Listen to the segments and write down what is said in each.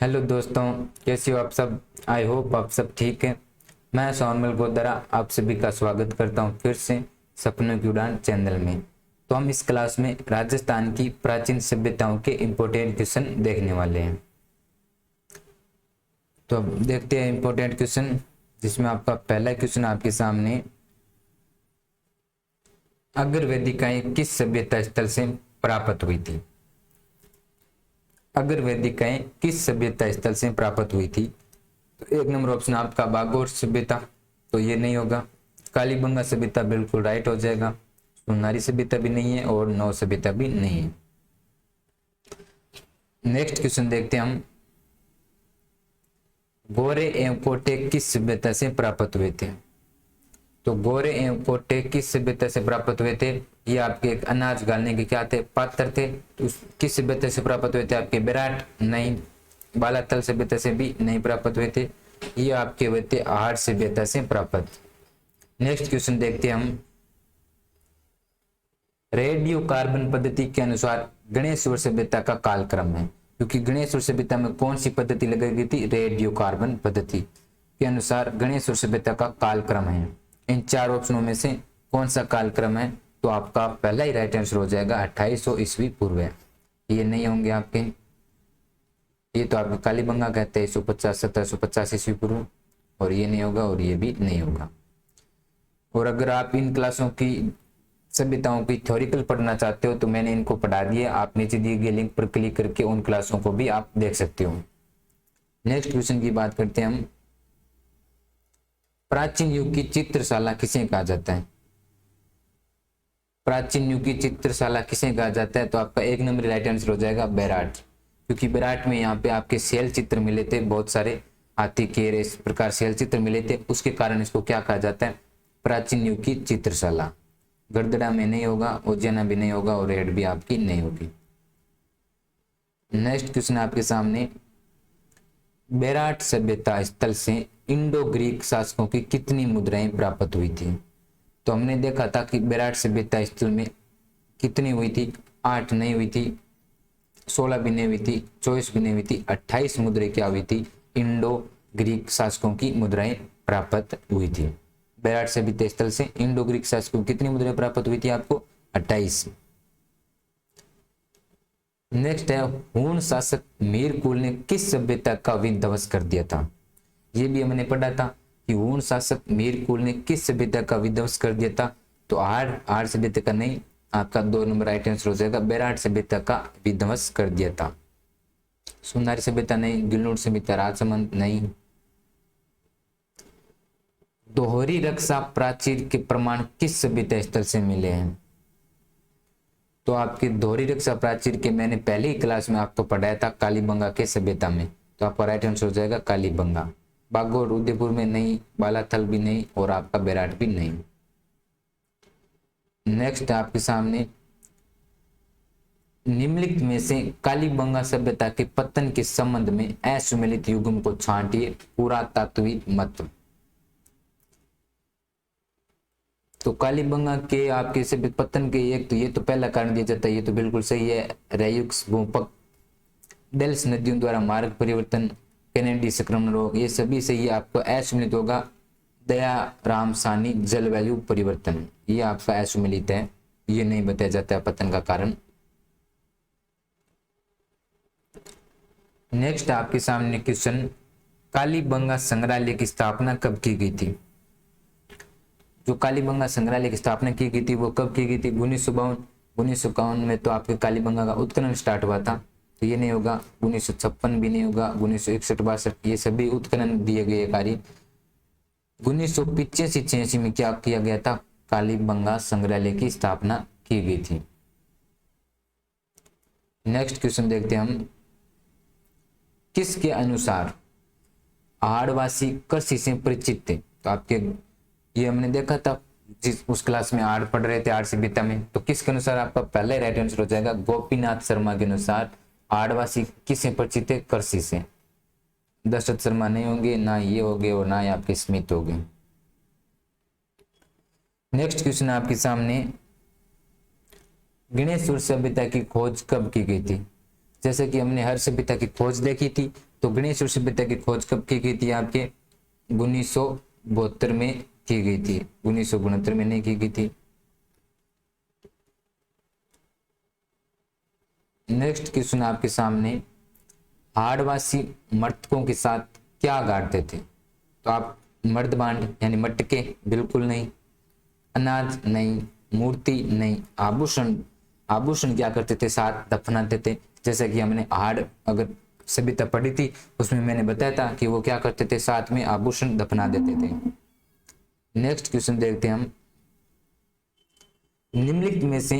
Hello दोस्तों, कैसे हो आप सब। आई होप आप सब ठीक है। मैं सोनमल गोदरा आप सभी का स्वागत करता हूं फिर से सपनों की उड़ान चैनल में। तो हम इस क्लास में राजस्थान की प्राचीन सभ्यताओं के इम्पोर्टेंट क्वेश्चन देखने वाले हैं। तो अब देखते हैं इम्पोर्टेंट क्वेश्चन, जिसमें आपका पहला क्वेश्चन आपके सामने, अगर वेदिकाएं किस सभ्यता स्थल से प्राप्त हुई थी। अगर वेदिकाएं किस सभ्यता स्थल से प्राप्त हुई थी, तो एक नंबर ऑप्शन आपका बागोर सभ्यता, तो ये नहीं होगा। कालीबंगा सभ्यता बिल्कुल राइट हो जाएगा। सुनारी सभ्यता भी नहीं है और नौ सभ्यता भी नहीं है। नेक्स्ट क्वेश्चन देखते हैं हम, गोरे एवं कोटे किस सभ्यता से प्राप्त हुए थे। तो गोरे एवं कोटे किस सभ्यता से प्राप्त हुए थे। ये आपके एक अनाज गालने के क्या थे, पात्र थे। तो किस सभ्यता से प्राप्त हुए थे, आपके विराट नहीं, बालातल सभ्यता से भी नहीं प्राप्त हुए थे। ये आपके हुए थे आहार सभ्यता से प्राप्त। नेक्स्ट क्वेश्चन देखते हैं हम, रेडियो कार्बन पद्धति के अनुसार गणेश सभ्यता का कालक्रम है। क्योंकि गणेश सभ्यता में कौन सी पद्धति लगाई गई थी, रेडियो कार्बन पद्धति के अनुसार गणेश सभ्यता का कालक्रम है। इन चार ऑप्शनों में से कौन सा कालक्रम है, तो आपका पहला ही राइट आंसर हो जाएगा 2800 ईस्वी पूर्व। ये नहीं होंगे आपके, ये तो आपका कालीबंगा कहते हैं 150 1750 ईस्वी पूर्व, और ये नहीं होगा और ये भी नहीं होगा। और अगर आप इन क्लासों की सभ्यताओं की थ्योरिकल पढ़ना चाहते हो तो मैंने इनको पढ़ा दिया, आप नीचे दिए गए लिंक पर क्लिक करके उन क्लासों को भी आप देख सकते हो। नेक्स्ट क्वेश्चन की बात करते हैं हम, प्राचीन युग की चित्रशाला किसे कहा जाता है। प्राचीन युग की चित्रशाला किसे कहा जाता है, तो आपका एक नंबर राइट आंसर हो जाएगा बेराट। क्योंकि बेराट में यहाँ पे आपके शैल चित्र मिले थे, बहुत सारे हाथी के इस प्रकार शैल चित्र मिले थे, उसके कारण इसको क्या कहा जाता है, प्राचीन युग की चित्रशाला। गड़दड़ा में नहीं होगा, उज्जैना भी नहीं होगा और रेड भी आपकी नहीं होगी। नेक्स्ट क्वेश्चन आपके सामने, बेराट सभ्यता स्थल से इंडो ग्रीक शासकों की कितनी मुद्राएं प्राप्त हुई थी। तो हमने देखा था कि बेराट सभ्यता स्थल में कितनी हुई थी, 8 नहीं हुई थी, 16 भी नहीं हुई थी, 24 भी नहीं हुई थी, 28 मुद्राएं क्या हुई थी, इंडो ग्रीक शासकों की मुद्राएं प्राप्त हुई थी। बेराट सभ्यता स्थल से इंडो ग्रीक शासकों की कितनी मुद्राएं प्राप्त हुई थी, आपको 28। नेक्स्ट है, हूण शासक मीरकुल ने किस सभ्यता का विध्वंस कर दिया था। ये भी हमने पढ़ा था कि हूण शासक मीरकुल ने किस सभ्यता का विध्वंस कर दिया था। तो आर सभ्यता का नहीं, आपका 2 नंबर राइट आंसर हो जाएगा, बेराट सभ्यता का विध्वंस कर दिया था। सुनारी सभ्यता नहीं, गिलनूर सभ्यता, राजसमंद नहीं। दोहरी रक्षा प्राचीर के प्रमाण किस सभ्यता स्थल से मिले हैं। तो आपकी दोहरी रक्षा प्राचीर के मैंने पहले ही क्लास में आपको पढ़ाया था, कालीबंगा के सभ्यता में। तो आपका राइट आंसर हो जाएगा कालीबंगा। बागोर उदयपुर में नहीं, बालाथल भी नहीं और आपका बेराट भी नहीं। नेक्स्ट आपके सामने, निम्नलिखित में से कालीबंगा सभ्यता के पतन के संबंध में असुमेलित युग्म को छांटिए, पुरातात्विक मत। तो कालीबंगा के आपके सभ्य पतन के एक तो ये तो पहला कारण दिया जाता है, ये तो बिल्कुल सही है, रयुक्स भूपक, डेल्स नदियों द्वारा मार्ग परिवर्तन, कैनेडी संक्रमण रोग, ये सभी से ये आपको असुमेलित होगा। दया राम सानी जलवायु परिवर्तन, ये आपका असुमेलित है, ये नहीं बताया जाता है पतन का कारण। नेक्स्ट आपके सामने क्वेश्चन, कालीबंगा संग्रहालय की स्थापना कब की गई थी। जो कालीबंगा संग्रहालय की स्थापना की गई थी वो कब की गई थी, 1952 में तो आपके कालीबंगा का उत्खनन स्टार्ट हुआ था। तो ये नहीं होगा, 1956 भी नहीं होगा, 1961-62 ये सभी उत्खनन दिए गए कार्य। 1985-86 में क्या किया गया था, कालीबंगा संग्रहालय की स्थापना की गई थी। नेक्स्ट क्वेश्चन देखते हैं हम, किसके अनुसार आहारवासी कृषि से परिचित थे। तो आपके ये हमने देखा था जिस उस क्लास में आड़ पढ़ रहे थे, आड़ सभ्यता में। तो किसके अनुसार, आपका पहला राइट आंसर हो जाएगा गोपीनाथ शर्मा के अनुसार आदिवासी किससे परिचित है, कृषि से। दशरथ शर्मा नहीं होंगे, ना ये होंगे और ना ही आपके स्मिथ होंगे। नेक्स्ट क्वेश्चन आपके सामने, गणेश सभ्यता की खोज कब की गई थी। जैसे कि हमने हर सभ्यता की खोज देखी थी, तो गणेश सभ्यता की खोज कब की गई थी? आपके 1972 में की गई थी, 1969 में नहीं की गई थी। नेक्स्ट क्वेश्चन आपके सामने, आदिवासी मृतकों के साथ क्या गाड़ते थे? तो आप मर्दबांड यानी मटके, बिल्कुल नहीं। अनाज नहीं। मूर्ति नहीं। आभूषण, आभूषण क्या करते थे? साथ दफनाते थे। जैसे कि हमने हाड़ अगर सभ्यता पढ़ी थी उसमें मैंने बताया था कि वो क्या करते थे? साथ में आभूषण दफना देते थे। नेक्स्ट क्वेश्चन देखते हैं हम, निम्नलिखित में से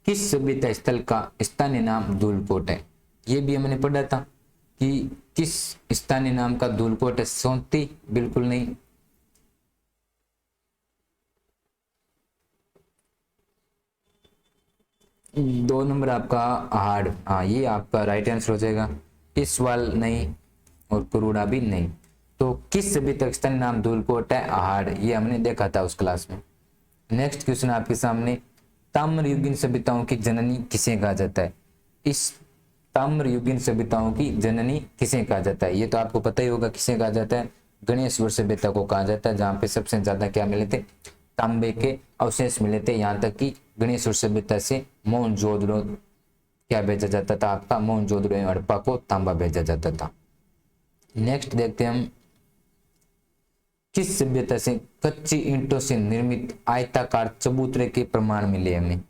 किस सभ्यता स्थल का स्थानीय नाम धूलकोट है? ये भी हमने पढ़ा था कि किस स्थानीय नाम का धूलकोट है? सोंती, बिल्कुल नहीं। दो नंबर आपका हाड़, हाँ ये आपका राइट आंसर हो जाएगा। इसवाल नहीं और कुरुड़ा भी नहीं। तो किस सभ्यता का स्थानीय नाम धूलकोट है? हाड़, ये हमने देखा था उस क्लास में। नेक्स्ट क्वेश्चन आपके सामने, ताम्रयुगीन सभ्यताओं की जननी किसे कहा जाता है? इस ताम्रयुगीन सभ्यताओं की जननी किसे कहा जाता है? ये तो आपको पता ही होगा किसे कहा जाता है। गणेश सभ्यता को कहा जाता है, जहां पे सबसे ज्यादा क्या मिले थे? तांबे के अवशेष मिले थे। यहाँ तक कि गणेश सभ्यता से मोहनजोदड़ो क्या भेजा जाता था? आपका मोहनजोदड़ो एवं हड़प्पा को तांबा भेजा जाता था। नेक्स्ट देखते हैं हम, किस सभ्यता से कच्ची ईंटों से निर्मित आयताकार चबूतरे के प्रमाण मिले हमें?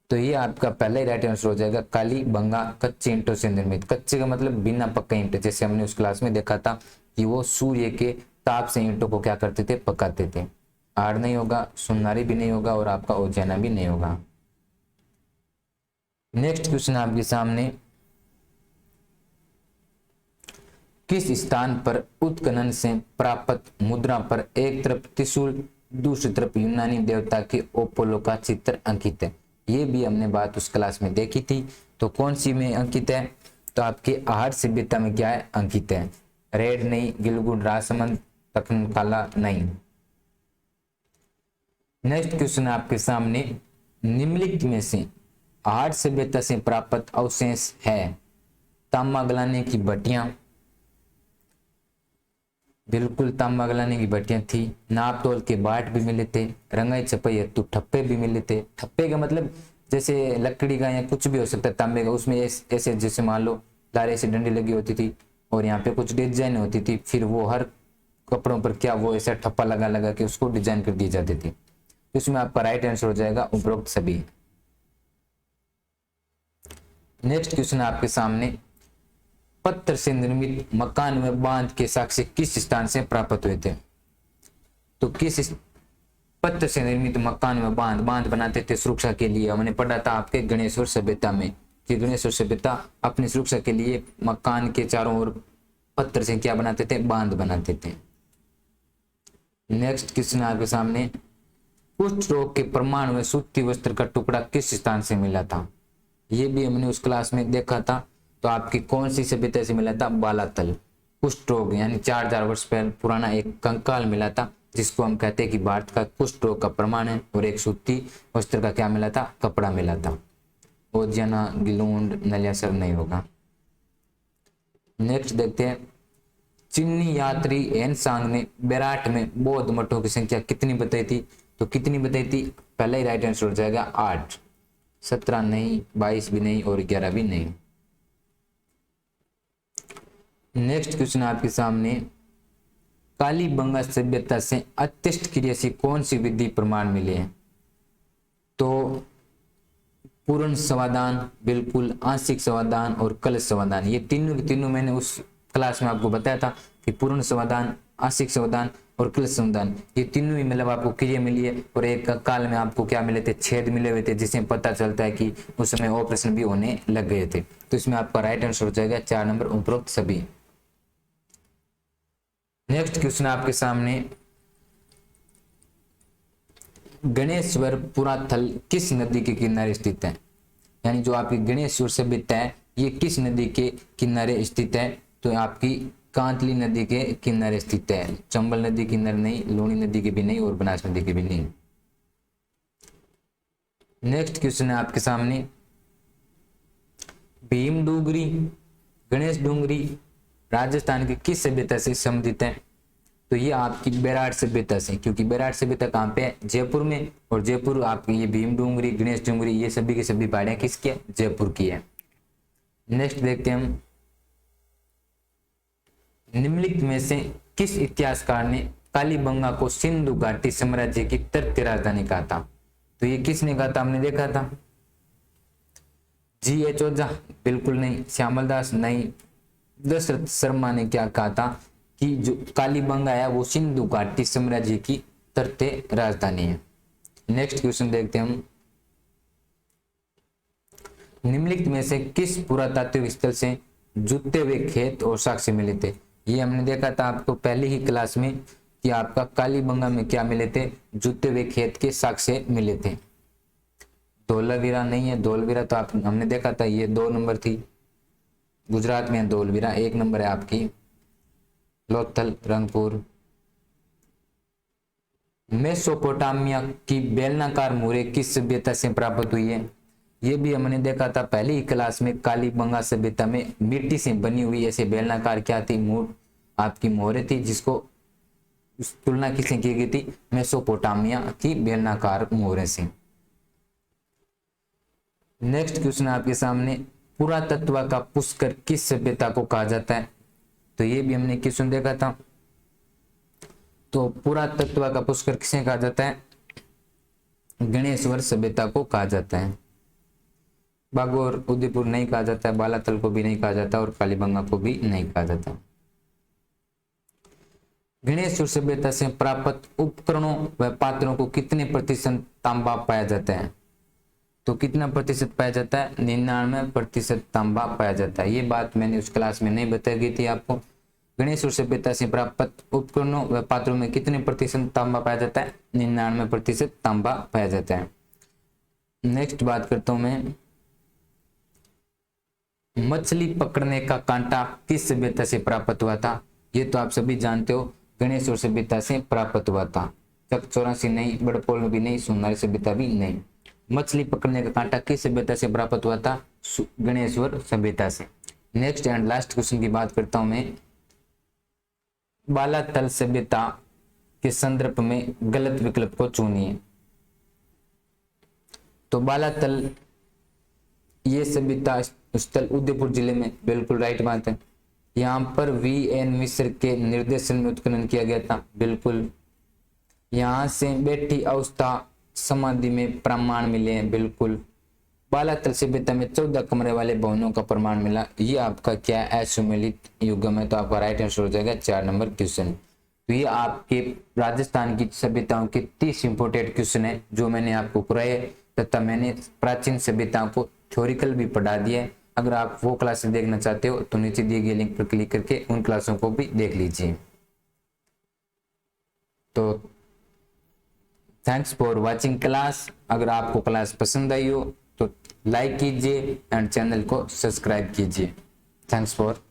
तो ये आपका पहला ही राइट आंसर हो जाएगा, कालीबंगा कच्ची ईंटों से निर्मित। कच्चे का मतलब बिना पक्के ईंट, जैसे हमने उस क्लास में देखा था कि वो सूर्य के ताप से ईंटों को क्या करते थे? पकाते थे। आड़ नहीं होगा, सुनारी भी नहीं होगा और आपका उज्जैना भी नहीं होगा। नेक्स्ट क्वेश्चन आपके सामने, किस स्थान पर उत्खनन से प्राप्त मुद्रा पर एक तरफ त्रिशूल, दूसरी तरफ यूनानी देवता के ओपोलो का चित्र अंकित है? ये भी हमने बात उस क्लास में देखी थी। तो कौन सी में अंकित है? तो आपके आहार सभ्यता में क्या है? अंकित है। रेड नहीं, गिलगुड राजसमंद, दक्षिण काला नहीं। नेक्स्ट क्वेश्चन आपके सामने, निम्नलिखित में से आहार सभ्यता से प्राप्त अवशेष है? तांबा गलाने की भट्टियां, बिल्कुल तांबा गलाने की भट्टियां थी। नाप तोल के बाट भी मिले थे। रंगाई छपाई हेतु ठप्पे भी मिले थे। ठप्पे का मतलब जैसे लकड़ी का या कुछ भी हो सकता है तांबे का, उसमें ऐसे जैसे मान लो लारे से डंडी लगी होती थी और यहाँ पे कुछ डिजाइन होती थी, फिर वो हर कपड़ों पर क्या वो ऐसा ठप्पा लगा लगा के उसको डिजाइन कर दी जाती थी। इसमें आपका राइट आंसर हो जाएगा उपरोक्त सभी। नेक्स्ट क्वेश्चन आपके सामने, पत्थर से निर्मित मकान में बांध के साक्ष्य किस स्थान से प्राप्त हुए थे? तो किस पत्थर से निर्मित मकान में बांध बनाते थे सुरक्षा के लिए? हमने पढ़ा था आपके गणेश्वर सभ्यता में कि गणेश्वर सभ्यता अपनी सुरक्षा के लिए मकान के चारों ओर पत्थर से क्या बनाते थे? बांध बनाते थे। नेक्स्ट क्वेश्चन आपके सामने, कुष्ठ रोग के प्रमाण में सूती वस्त्र का टुकड़ा किस स्थान से मिला था? ये भी हमने उस क्लास में देखा था। तो आपकी कौन सी सभ्यता से मिला था? बालातल। कुष्ठ रोग यानी 4000 वर्ष पहले पुराना एक कंकाल मिला था, जिसको हम कहते हैं कि भारत का कुष्ठ रोग का प्रमाण है। और एक सूती वस्त्र का क्या मिला था? कपड़ा मिला था। ओजियाना, गिलूंड, नलियासर नहीं होगा। नेक्स्ट देखते हैं, चीनी यात्री एनसांग ने बेराट में बौद्ध मठों की संख्या कितनी बताई थी? तो कितनी बताई थी? पहला ही राइट आंसर हो जाएगा 8। 17 नहीं, 22 भी नहीं और 11 भी नहीं। नेक्स्ट क्वेश्चन आपके सामने, कालीबंगा सभ्यता से अत्यष्ट क्रिया से कौन सी विधि प्रमाण मिले हैं? तो पूर्ण समाधान, बिल्कुल, आंशिक समाधान और कलश समाधान। ये तीनों के तीनों मैंने उस क्लास में आपको बताया था कि पूर्ण समाधान, आंशिक समाधान और कलश समाधान, ये तीनों ही मतलब आपको क्रिया मिली है। और एक काल में आपको क्या मिले थे? छेद मिले हुए थे, जिससे पता चलता है कि उस समय ऑपरेशन भी होने लग गए थे। तो इसमें आपका राइट आंसर हो जाएगा 4 नंबर, उपरोक्त सभी। नेक्स्ट क्वेश्चन आपके सामने, गणेश्वर पुराथल किस नदी के किनारे स्थित है? यानी जो आपकी गणेश्वर सभ्यता है ये किस नदी के किनारे स्थित है? तो आपकी कांतली नदी के किनारे स्थित है। चंबल नदी किनारे नहीं, लूनी नदी के भी नहीं और बनास नदी के भी नहीं। नेक्स्ट क्वेश्चन है आपके सामने, भीम डूंगरी, गणेश डूंगरी राजस्थान की किस सभ्यता से संबंधित है? तो ये आपकी बेराट सभ्यता से, क्योंकि बेराट सभ्यता कहाँ पे है? जयपुर में। और जयपुर आपकी ये भीम डूंगरी, गणेश डूंगरी ये सभी की सभी पहाड़ियां किसकी है? जयपुर की है। नेक्स्ट देखते हैं हम, निम्नलिखित में से किस इतिहासकार ने कालीबंगा को सिंधु घाटी साम्राज्य की तृतीय राजधानी कहा था? तो ये किसने कहा था? हमने देखा था G.H. ओझा, बिल्कुल नहीं। श्यामल दास, नहीं। दशरथ शर्मा ने क्या कहा था कि जो कालीबंगा है वो सिंधु घाटी साम्राज्य की तृतीय राजधानी है। नेक्स्ट क्वेश्चन देखते हैं हम, निम्नलिखित में से किस पुरातात्विक स्थल से जुते हुए खेत और साक्ष्य मिले थे? ये हमने देखा था आपको पहले ही क्लास में कि आपका कालीबंगा में क्या मिले थे? जुते हुए खेत के साक्ष्य मिले थे। धोलावीरा नहीं है, धोलावीरा तो आप हमने देखा था, ये 2 नंबर थी। गुजरात में है धोलावीरा, 1 नंबर है आपकी लोथल, रंगपुर। मेसोपोटामिया की बेलनाकार मुहरें किस सभ्यता से प्राप्त हुई है? ये भी हमने देखा था पहली ही क्लास में, कालीबंगा सभ्यता में मिट्टी से बनी हुई ऐसे बेलनाकार क्या थी? आपकी मोहरें थी, जिसको तुलना किससे की गई थी? मेसोपोटामिया की बेलनाकार मोहरें से। नेक्स्ट क्वेश्चन आपके सामने, पुरातत्व का पुष्कर किस सभ्यता को कहा जाता है? तो ये भी हमने क्वेश्चन देखा था। तो पुरातत्व का पुष्कर किसे कहा जाता है? गणेश्वर सभ्यता को कहा जाता है। बागोर, उदयपुर नहीं कहा जाता है, बालातल को भी नहीं कहा जाता और कालीबंगा को भी नहीं कहा जाता। गणेश्वर सभ्यता से प्राप्त उपकरणों व पात्रों को कितने प्रतिशत तांबा पाया जाता है? तो कितना प्रतिशत पाया जाता है? 99% तांबा पाया जाता है। ये बात मैंने उस क्लास में नहीं बताई गई थी आपको। गणेश्वर सभ्यता से प्राप्त उपकरणों व पात्रों में कितने प्रतिशत तांबा पाया जाता है? 99% तांबा पाया जाता है। नेक्स्ट बात करता हूं मैं, मछली पकड़ने का कांटा किस सभ्यता से प्राप्त हुआ था? ये तो आप सभी जानते हो, गणेश्वर सभ्यता से प्राप्त हुआ था। चक 84 नहीं, बड़पोल भी नहीं, सोनारी सभ्यता भी नहीं। मछली पकड़ने का कांटा किस सभ्यता से प्राप्त हुआ था? गणेश्वर सभ्यता से। नेक्स्ट एंड लास्ट क्वेश्चन की बात करता हूं मैं, बालातल सभ्यता के संदर्भ में गलत विकल्प को चुनिए। तो बालातल ये सभ्यता स्थल उदयपुर जिले में, बिल्कुल राइट बात है। यहाँ पर V.N. मिश्र के निर्देशन में उत्खनन किया गया था, बिल्कुल। यहाँ से बैठी अवस्था समाधि में प्रमाण मिले हैं, बिल्कुल। बालातल सभ्यता में 14 कमरे वाले भवनों का प्रमाण मिला। ये आपका क्या है? असुमेलित युगम है, तो आपका राइट आंसर हो जाएगा 4 नंबर क्वेश्चन। तो ये आपके राजस्थान की सभ्यताओं के 30 इंपोर्टेंट क्वेश्चन है जो मैंने आपको कराए, तथा मैंने प्राचीन सभ्यताओं को थ्योरिकल भी पढ़ा दिया है। अगर आप वो क्लासेस देखना चाहते हो तो नीचे दिए गए लिंक पर क्लिक करके उन क्लासों को भी देख लीजिए। तो थैंक्स फॉर वाचिंग क्लास। अगर आपको क्लास पसंद आई हो तो लाइक कीजिए एंड चैनल को सब्सक्राइब कीजिए। Thanks for